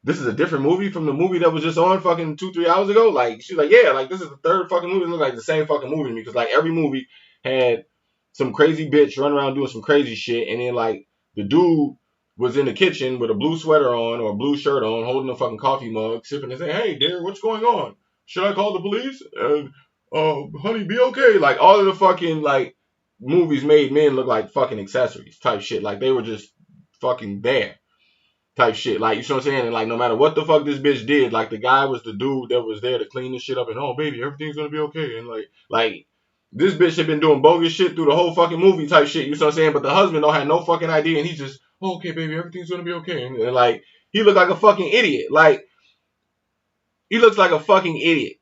this is a different movie from the movie that was just on fucking 2-3 hours ago. Like she's like, yeah, like this is the third fucking movie. It looked like the same fucking movie to me, because like every movie had some crazy bitch running around doing some crazy shit, and then like the dude was in the kitchen with a blue sweater on or a blue shirt on, holding a fucking coffee mug, sipping and saying, "Hey, dear, what's going on? Should I call the police? Honey, be okay." Like all of the fucking like movies made men look like fucking accessories type shit. Like they were just fucking there type shit. Like, you know what I'm saying? And like, no matter what the fuck this bitch did, like the guy was the dude that was there to clean this shit up, and, oh baby, everything's gonna be okay. And like this bitch had been doing bogus shit through the whole fucking movie type shit. You know what I'm saying? But the husband don't have no fucking idea, and he's just, oh, okay, baby, everything's gonna be okay. And like, he looked like a fucking idiot. Like, he looks like a fucking idiot.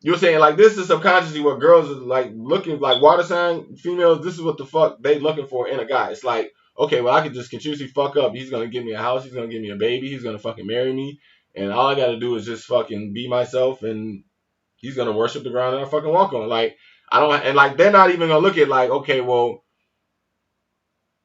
You're saying like this is subconsciously what girls are like looking like, water sign females. This is what the fuck they looking for in a guy. It's like, okay, well I could just continuously fuck up. He's gonna give me a house. He's gonna give me a baby. He's gonna fucking marry me, and all I gotta do is just fucking be myself, and he's gonna worship the ground that I fucking walk on. Like I don't, and like they're not even gonna look at like, okay, well,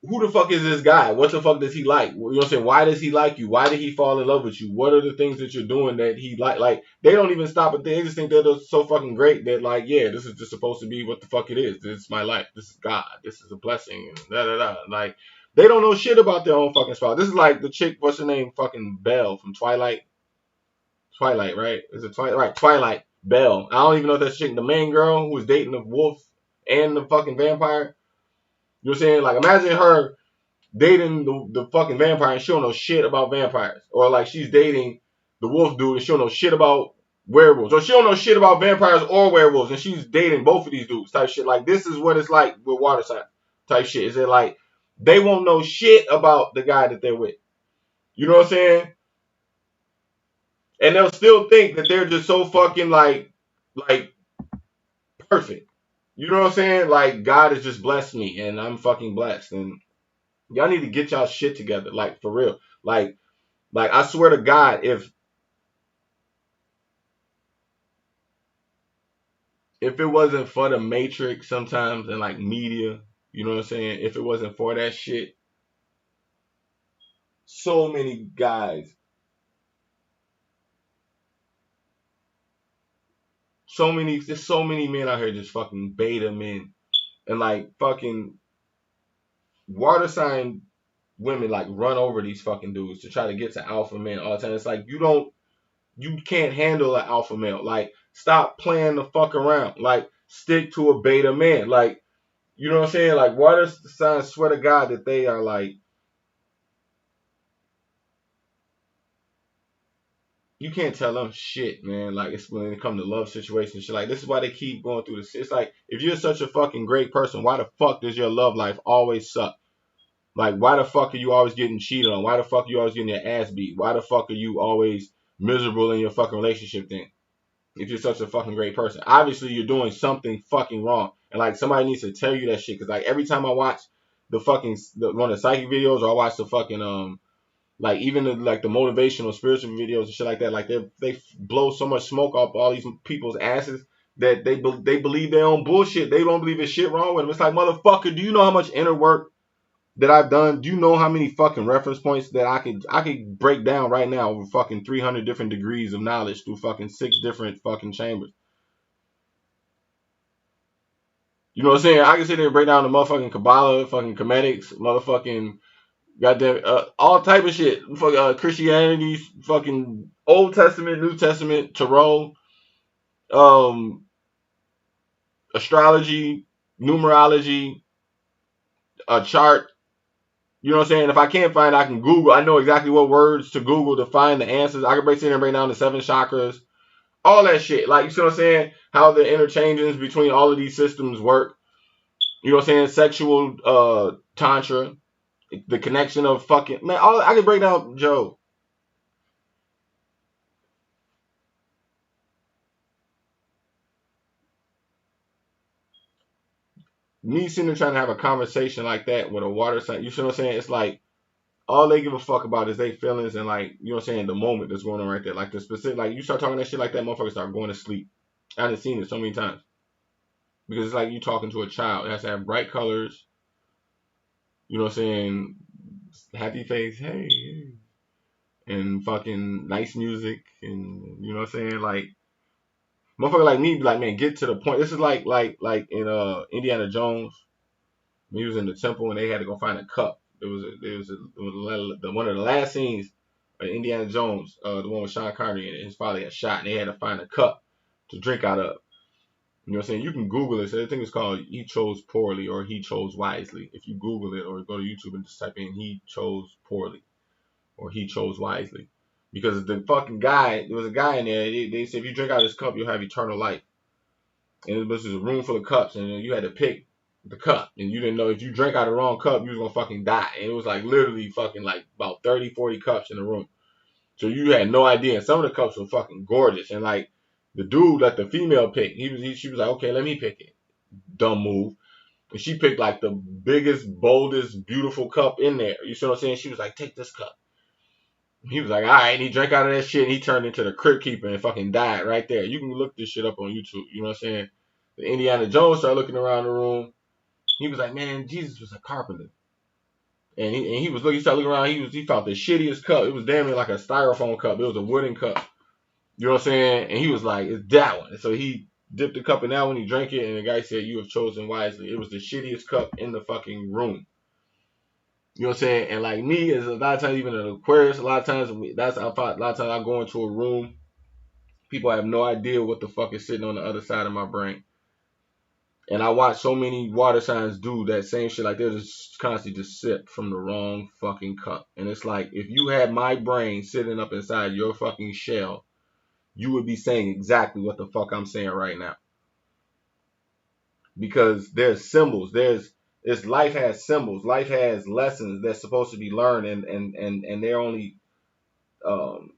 who the fuck is this guy? What the fuck does he like? You know what I'm saying? Why does he like you? Why did he fall in love with you? What are the things that you're doing that he like? Like they don't even stop at. They just think they're so fucking great that like, yeah, this is just supposed to be what the fuck it is. This is my life. This is God. This is a blessing. And da da da. Like they don't know shit about their own fucking spouse. This is like the chick. What's her name? Fucking Belle from Twilight. Twilight, right? Is it Twilight? Right, Twilight. Belle. I don't even know if that's chick. The main girl who was dating the wolf and the fucking vampire. You know what I'm saying? Like imagine her dating the fucking vampire and she don't know shit about vampires. Or like she's dating the wolf dude and she don't know shit about werewolves. Or she don't know shit about vampires or werewolves and she's dating both of these dudes type shit. Like this is what it's like with water signs type shit. Is it like they won't know shit about the guy that they're with. You know what I'm saying? And they'll still think that they're just so fucking like perfect. You know what I'm saying? Like God has just blessed me and I'm fucking blessed. And y'all need to get y'all shit together. Like for real. Like I swear to God, if it wasn't for the Matrix sometimes and like media, you know what I'm saying? If it wasn't for that shit, so many guys, there's so many men out here just fucking beta men and like fucking water sign women like run over these fucking dudes to try to get to alpha men all the time. It's like you can't handle an alpha male. Like stop playing the fuck around. Like stick to a beta man. Like you know what I'm saying? Like water signs swear to God that they are like you can't tell them shit, man. Like it's when it comes to love situations, shit. Like this is why they keep going through this. It's like if you're such a fucking great person, why the fuck does your love life always suck? Like why the fuck are you always getting cheated on? Why the fuck are you always getting your ass beat? Why the fuck are you always miserable in your fucking relationship then? If you're such a fucking great person, obviously you're doing something fucking wrong, and like somebody needs to tell you that shit. Cause like every time I watch one of the psychic videos, or I watch the fucking like even like the motivational spiritual videos and shit like that, like they blow so much smoke off all these people's asses that they believe their own bullshit. They don't believe there's shit wrong with them. It's like motherfucker, do you know how much inner work that I've done? Do you know how many fucking reference points that I could break down right now over fucking 300 different degrees of knowledge through fucking 6 different fucking chambers? You know what I'm saying? I can sit there and break down the motherfucking Kabbalah, fucking Comedics, motherfucking goddamn, all type of shit. Fuck, Christianity, fucking Old Testament, New Testament, tarot, um, astrology, numerology, a chart. You know what I'm saying? If I can't find it, I can Google. I know exactly what words to Google to find the answers. I can break in and break down the 7 chakras, all that shit. Like, you see what I'm saying? How the interchanges between all of these systems work. You know what I'm saying? Sexual, tantra, the connection of fucking man. All I can break down, Joe. Me sitting there trying to have a conversation like that with a water sign, you see what I'm saying? It's like all they give a fuck about is their feelings and like, you know what I'm saying, the moment that's going on right there. Like the specific, like you start talking that shit like that, motherfuckers start going to sleep. I done seen it so many times because it's like you talking to a child. It has to have bright colors, you know what I'm saying, happy face, hey, and fucking nice music, and you know what I'm saying, like motherfucker like me be like, man, get to the point. This is like in Indiana Jones. He was in the temple and they had to go find a cup. It was one of the last scenes of Indiana Jones, the one with Sean Connery in it. His father got shot and they had to find a cup to drink out of. You know what I'm saying? You can Google it. So I think it's called He Chose Poorly or He Chose Wisely. If you Google it or go to YouTube and just type in He Chose Poorly or He Chose Wisely. Because the fucking guy, there was a guy in there, they said if you drink out of this cup, you'll have eternal life. And it was just a room full of cups, and you had to pick the cup, and you didn't know if you drank out of the wrong cup, you was gonna fucking die. And it was like literally fucking like about 30, 40 cups in the room. So you had no idea. And some of the cups were fucking gorgeous, and like the dude let the female pick. She was like, okay, let me pick it. Dumb move. And she picked like the biggest, boldest, beautiful cup in there. You see what I'm saying? She was like, take this cup. He was like, all right, and he drank out of that shit, and he turned into the crypt keeper and fucking died right there. You can look this shit up on YouTube. You know what I'm saying? The Indiana Jones started looking around the room. He was like, man, Jesus was a carpenter. And he was looking, he started looking around. He found the shittiest cup. It was damn near like a styrofoam cup. It was a wooden cup. You know what I'm saying? And he was like, it's that one. And so he dipped the cup in that one. He drank it, and the guy said, you have chosen wisely. It was the shittiest cup in the fucking room. You know what I'm saying? And like me, as a lot of times, even an Aquarius, a lot of times a lot of times I go into a room. People have no idea what the fuck is sitting on the other side of my brain. And I watch so many water signs do that same shit. Like they're just constantly just sip from the wrong fucking cup. And it's like if you had my brain sitting up inside your fucking shell, you would be saying exactly what the fuck I'm saying right now. Because there's symbols. Life has symbols. Life has lessons that's supposed to be learned, and they're only um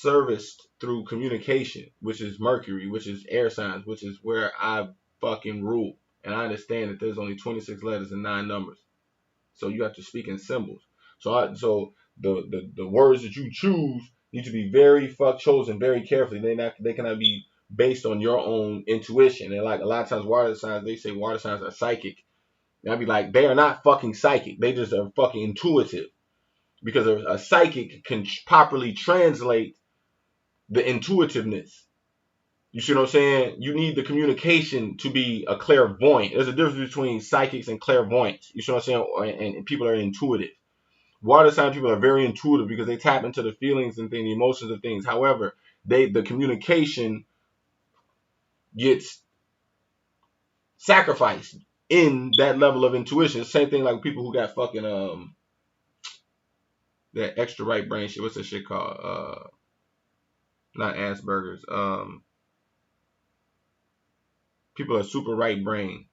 serviced through communication, which is Mercury, which is air signs, which is where I fucking rule. And I understand that there's only 26 letters and 9 numbers. So you have to speak in symbols. So the words that you choose need to be very chosen very carefully. They cannot be based on your own intuition. And like a lot of times water signs, they say water signs are psychic. And I'd be like, they are not fucking psychic. They just are fucking intuitive. Because a psychic can properly translate the intuitiveness. You see what I'm saying? You need the communication to be a clairvoyant. There's a difference between psychics and clairvoyants. You see what I'm saying? And people are intuitive. Water sign people are very intuitive because they tap into the feelings and the emotions of things. However, the communication gets sacrificed in that level of intuition. Same thing like people who got fucking that extra right brain shit. What's that shit called? Not Asperger's. People are super right brain.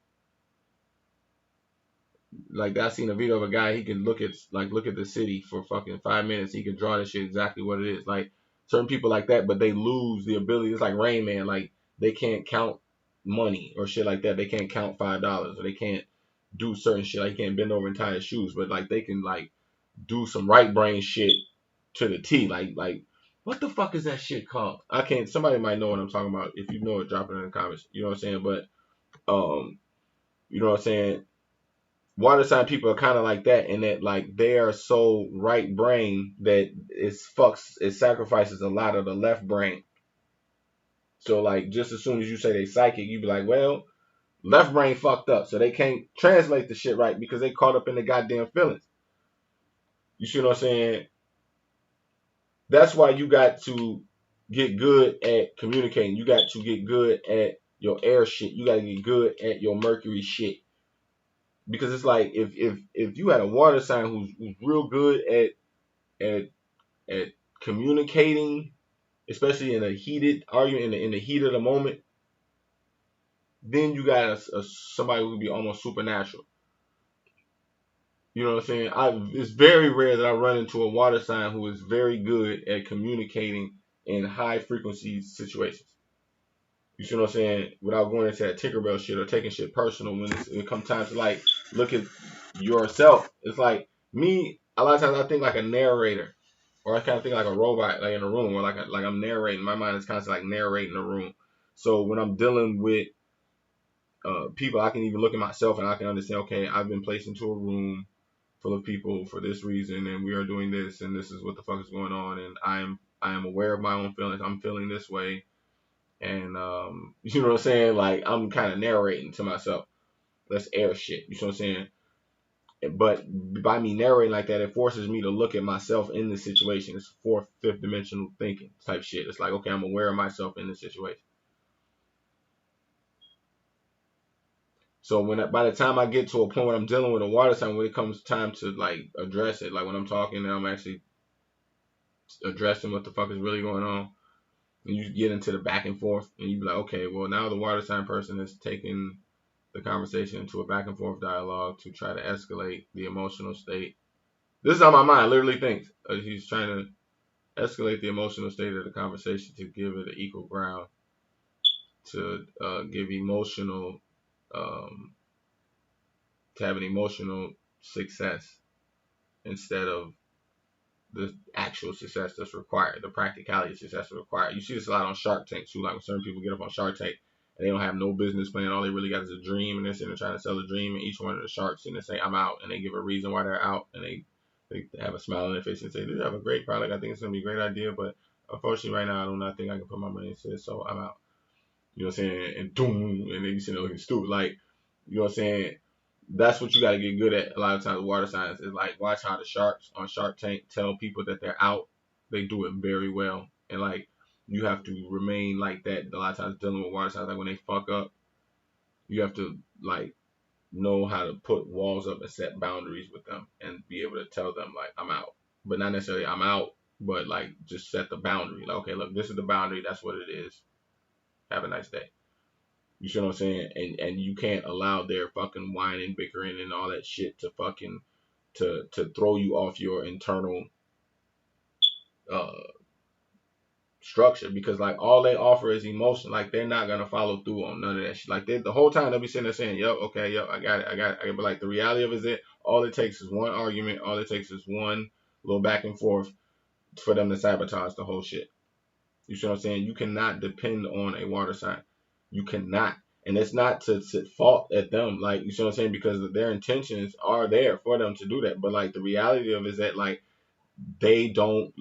Like I seen a video of a guy, he can look at the city for fucking 5 minutes. He can draw this shit exactly what it is. Like certain people like that, but they lose the ability. It's like Rain Man. Like they can't count money or shit like that. They can't count $5 or they can't do certain shit. Like, can't bend over and tie his shoes, but like they can like do some right brain shit to the T. Like what the fuck is that shit called? I can't. Somebody might know what I'm talking about. If you know it, drop it in the comments. You know what I'm saying? But you know what I'm saying? Water sign people are kind of like that, in that like they are so right brain that it sacrifices a lot of the left brain. So like just as soon as you say they psychic, you be like, well, left brain fucked up, so they can't translate the shit right because they caught up in the goddamn feelings. You see what I'm saying? That's why you got to get good at communicating. You got to get good at your air shit. You got to get good at your Mercury shit. Because it's like if you had a water sign who's real good at at communicating, especially in a heated argument, in the heat of the moment, then you got somebody who would be almost supernatural. You know what I'm saying? It's very rare that I run into a water sign who is very good at communicating in high frequency situations. You see what I'm saying? Without going into that Tinkerbell shit or taking shit personal when it comes time to like look at yourself. It's like me, a lot of times I think like a narrator. Or I kind of think like a robot, like in a room, or like I'm narrating. My mind is constantly like narrating a room. So when I'm dealing with people, I can even look at myself and I can understand. Okay, I've been placed into a room full of people for this reason, and we are doing this, and this is what the fuck is going on, and I am aware of my own feelings. I'm feeling this way, and you know what I'm saying? Like I'm kind of narrating to myself. Let's air shit. You know what I'm saying? But by me narrating like that, it forces me to look at myself in this situation. It's fourth, fifth dimensional thinking type shit. It's like, okay, I'm aware of myself in this situation. So by the time I get to a point where I'm dealing with a water sign, when it comes time to like address it, like when I'm talking and I'm actually addressing what the fuck is really going on, and you get into the back and forth, and you be like, okay, well now the water sign person is taking the conversation into a back and forth dialogue to try to escalate the emotional state. This is how my mind literally thinks. He's trying to escalate the emotional state of the conversation to give it an equal ground, to give emotional, um, to have an emotional success instead of the actual success that's required, the practicality of success that's required. You see this a lot on Shark Tank too. Like when certain people get up on Shark Tank and they don't have no business plan, all they really got is a dream, and they're sitting there trying to sell a dream, and each one of the sharks and they say, I'm out, and they give a reason why they're out, and they have a smile on their face and say, they have a great product, I think it's gonna be a great idea, but unfortunately right now I do not think I can put my money into it, so I'm out. You know what I'm saying? And doom, and then you sitting there looking stupid. Like, you know what I'm saying? That's what you got to get good at. A lot of times, water signs is like, watch how the sharks on Shark Tank tell people that they're out. They do it very well, and like you have to remain like that. A lot of times, dealing with water signs, like when they fuck up, you have to like know how to put walls up and set boundaries with them, and be able to tell them like, I'm out, but not necessarily I'm out, but like just set the boundary. Like, okay, look, this is the boundary. That's what it is. Have a nice day. You see what I'm saying? And you can't allow their fucking whining, bickering, and all that shit to fucking to throw you off your internal uh structure, because like all they offer is emotion. Like they're not gonna follow through on none of that shit. Like the whole time they'll be sitting there saying, "Yep, okay, yep, I got it, I got it." But like the reality of it is that all it takes is one argument. All it takes is one little back and forth for them to sabotage the whole shit. You see what I'm saying? You cannot depend on a water sign. You cannot. And it's not to fault at them, like, you see what I'm saying, because their intentions are there for them to do that. But like the reality of it is that like they don't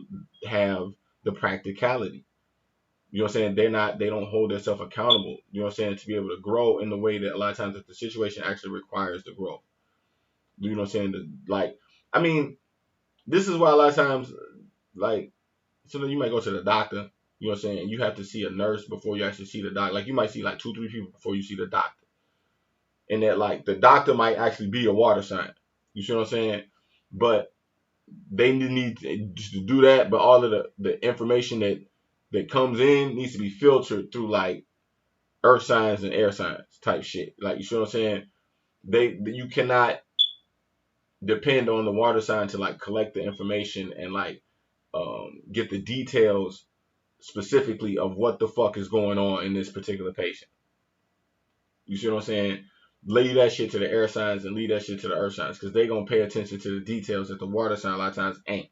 have the practicality. You know what I'm saying? They don't hold themselves accountable, you know what I'm saying, to be able to grow in the way that a lot of times that the situation actually requires the growth. You know what I'm saying? Like, I mean, this is why a lot of times, like, so then you might go to the doctor, you know what I'm saying, and you have to see a nurse before you actually see the doctor. Like you might see like two, three people before you see the doctor. And that like the doctor might actually be a water sign. You see what I'm saying? But they need to do that, but all of the information that comes in needs to be filtered through like earth signs and air signs type shit. Like you see what I'm saying? You cannot depend on the water sign to like collect the information and like get the details specifically of what the fuck is going on in this particular patient. You see what I'm saying? Leave that shit to the air signs and leave that shit to the earth signs, because they gonna pay attention to the details that the water sign a lot of times ain't.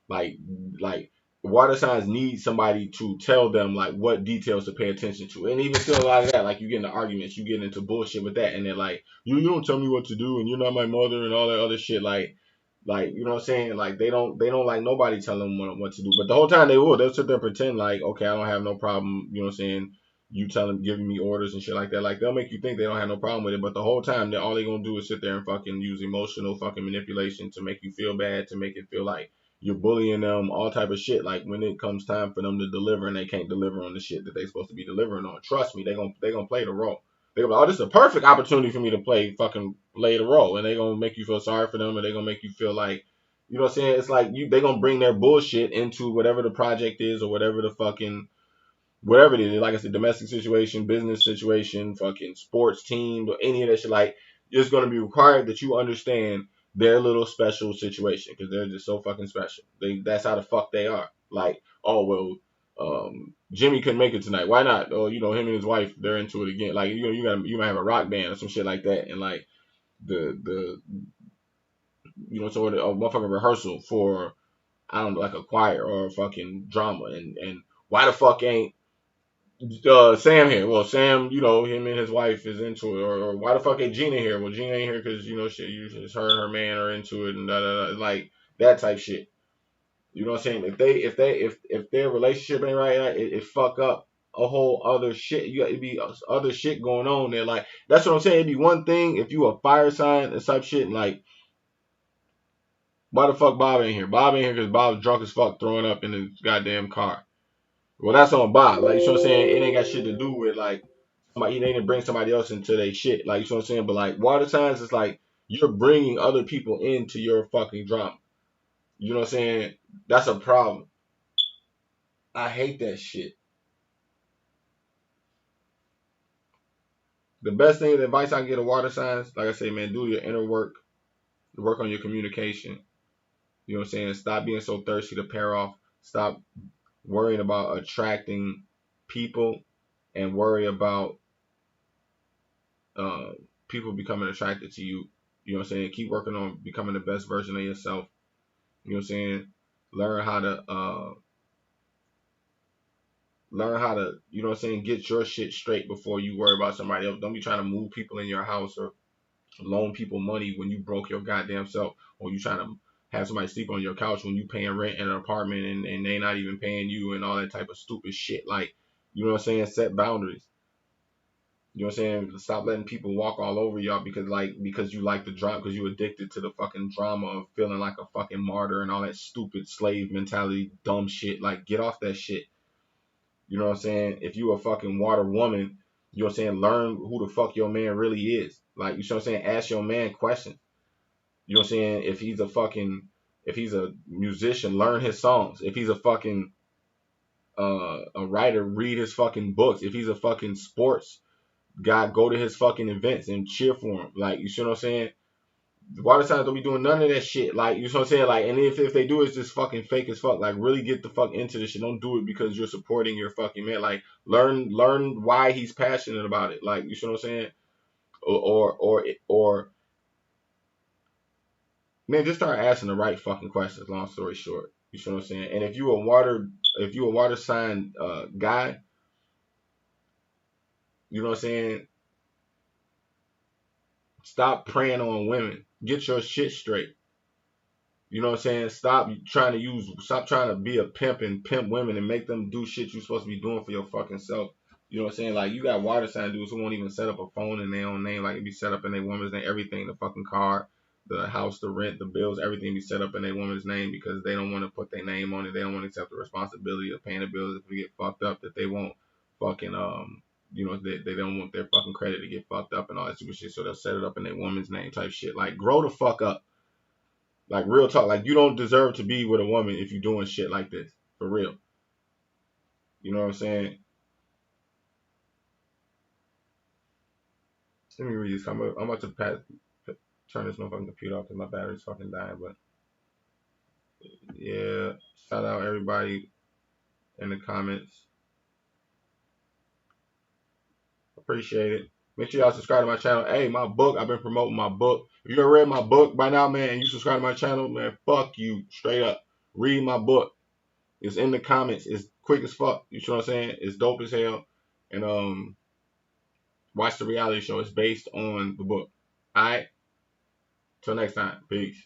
Like like water signs need somebody to tell them like what details to pay attention to. And even still a lot of that, like you get into arguments, you get into bullshit with that, and they're like, you don't tell me what to do and you're not my mother and all that other shit. Like you know what I'm saying? Like they don't like nobody telling them what to do. But the whole time they'll sit there and pretend like, okay, I don't have no problem, you know what I'm saying, you telling giving me orders and shit like that. Like they'll make you think they don't have no problem with it, but the whole time all they gonna do is sit there and fucking use emotional fucking manipulation to make you feel bad, to make it feel like you're bullying them, all type of shit. Like when it comes time for them to deliver and they can't deliver on the shit that they supposed to be delivering on, trust me, they gonna play the role. They gonna be like, oh, this is a perfect opportunity for me to play the role, and they gonna make you feel sorry for them, and they gonna make you feel like, you know what I'm saying? It's like they gonna bring their bullshit into whatever the project is or whatever the fucking whatever it is, like I said, domestic situation, business situation, fucking sports team, or any of that shit. Like, it's going to be required that you understand their little special situation, because they're just so fucking special. That's how the fuck they are. Like, oh well, Jimmy couldn't make it tonight. Why not? Oh, him and his wife, they're into it again. Like, you might have a rock band or some shit like that, and like the so a motherfucking rehearsal for, I don't know, like a choir or a fucking drama, and why the fuck ain't Sam here? Well, Sam, him and his wife is into it. Or why the fuck ain't Gina here? Well, Gina ain't here because shit, it's her and her man are into it, and da, da, da, like that type shit. You know what I'm saying? If their relationship ain't right, it fuck up a whole other shit. It'd be other shit going on there. Like that's what I'm saying. It'd be one thing if you a fire sign and type shit, and like, why the fuck Bob ain't here? Bob ain't here because Bob's drunk as fuck throwing up in his goddamn car. Well, that's on Bob. Like, you know what I'm saying? It ain't got shit to do with like somebody. They didn't bring somebody else into their shit. Like, you know what I'm saying? But like water signs, it's like you're bringing other people into your fucking drama. You know what I'm saying? That's a problem. I hate that shit. The best thing, the advice I can get of water signs, like I say, man, do your inner work. Work on your communication. You know what I'm saying? Stop being so thirsty to pair off. Stop worrying about attracting people, and worry about uh, people becoming attracted to you. You know what I'm saying? Keep working on becoming the best version of yourself. You know what I'm saying? Learn how to you know what I'm saying, get your shit straight before you worry about somebody else. Don't be trying to move people in your house or loan people money when you broke your goddamn self, or you trying to have somebody sleep on your couch when you paying rent in an apartment, and they not even paying you, and all that type of stupid shit. Like, you know what I'm saying? Set boundaries. You know what I'm saying? Stop letting people walk all over y'all because you like the drama, because you addicted to the fucking drama of feeling like a fucking martyr and all that stupid slave mentality, dumb shit. Like, get off that shit. You know what I'm saying? If you a fucking water woman, you know what I'm saying, learn who the fuck your man really is. Like, you know what I'm saying? Ask your man questions. You know what I'm saying? If he's a musician, learn his songs. If he's a fucking a writer, read his fucking books. If he's a fucking sports guy, go to his fucking events and cheer for him. Like, you see what I'm saying? Water signs don't be doing none of that shit. Like, you know what I'm saying? Like, and if they do, it's just fucking fake as fuck. Like, really get the fuck into this shit. Don't do it because you're supporting your fucking man. Like, learn why he's passionate about it. Like, you know what I'm saying? Or man, just start asking the right fucking questions. Long story short, you know what I'm saying? And if you a water sign guy, you know what I'm saying? Stop preying on women. Get your shit straight. You know what I'm saying? Stop trying to be a pimp and pimp women and make them do shit you're supposed to be doing for your fucking self. You know what I'm saying? Like, you got water sign dudes who won't even set up a phone in their own name. Like, it be set up in their woman's name. Everything, the fucking car, the house, the rent, the bills, everything be set up in their woman's name because they don't want to put their name on it. They don't want to accept the responsibility of paying the bills if we get fucked up. That they won't fucking you know, they don't want their fucking credit to get fucked up and all that stupid shit. So they'll set it up in their woman's name type shit. Like, grow the fuck up. Like, real talk. Like, you don't deserve to be with a woman if you're doing shit like this. For real. You know what I'm saying? Let me read this. I'm about to turn this motherfucking computer off because my battery's fucking dying. But yeah, shout out everybody in the comments. Appreciate it. Make sure y'all subscribe to my channel. Hey, my book. I've been promoting my book. If you ever read my book by now, man, and you subscribe to my channel, man, fuck you. Straight up. Read my book. It's in the comments. It's quick as fuck. You know what I'm saying? It's dope as hell. And watch the reality show. It's based on the book. All right. Till next time. Peace.